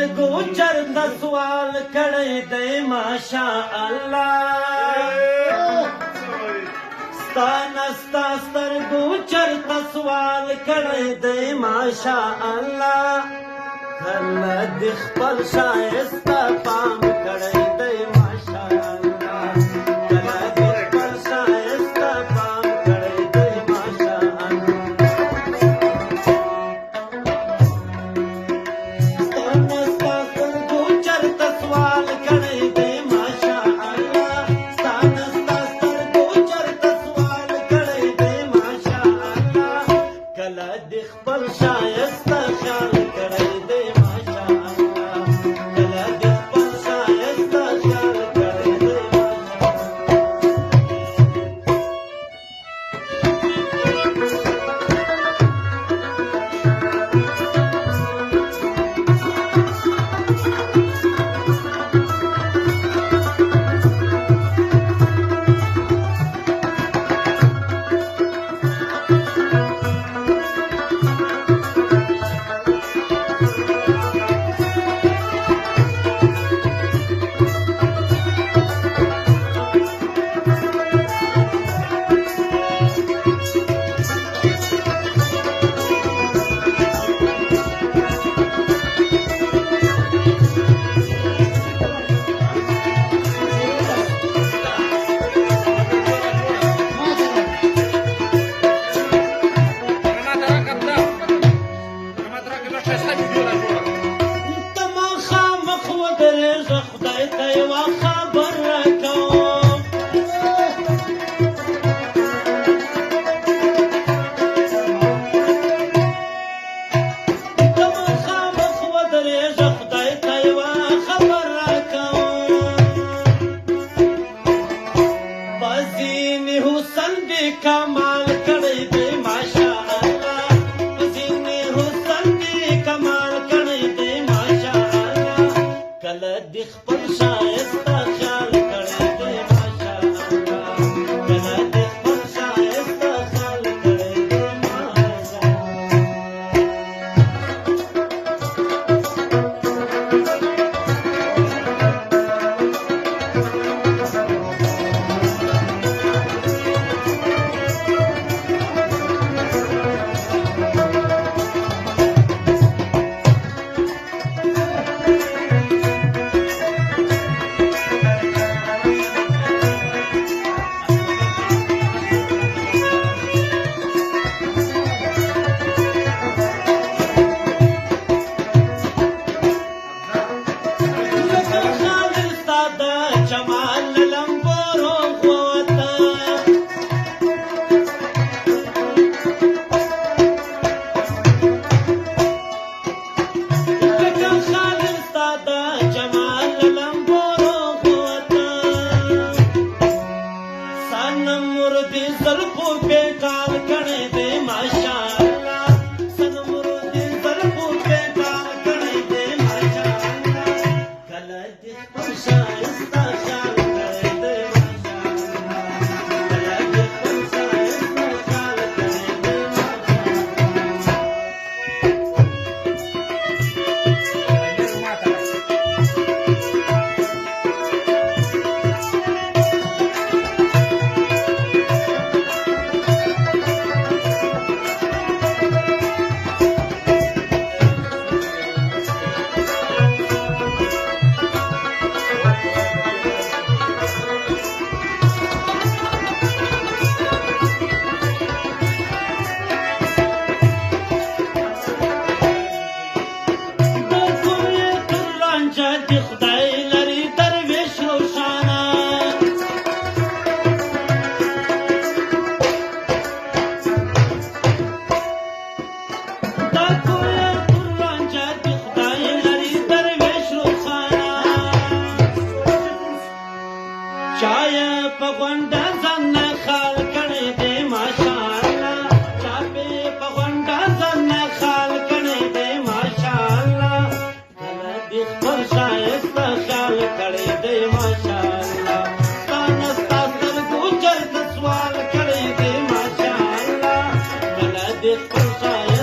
سترګو چرته سوال کړی دی ماشاء الله ستا سترګو چرته سوال کړی دی ماشاء الله کله دې خپل ښایسته پام کړی دی ماشاء الله کله دې خپل ښایسته پام کړی دی ماشاء الله ستا سترګو چرته سوال کړی دی ماشاء الله ستا سترګو چرته سوال کړی دی ماشاء الله کله دې خپل ښایسته خیال کړی دی کمال کړی دی ماشاء الله حسیني حسن دې کمال کړی دی ماشاء الله کله دې خپل ښایسته خیال کړی دی ماشاء الله کله دې خپل ښایسته خیال کړی دی ماشاء Allah,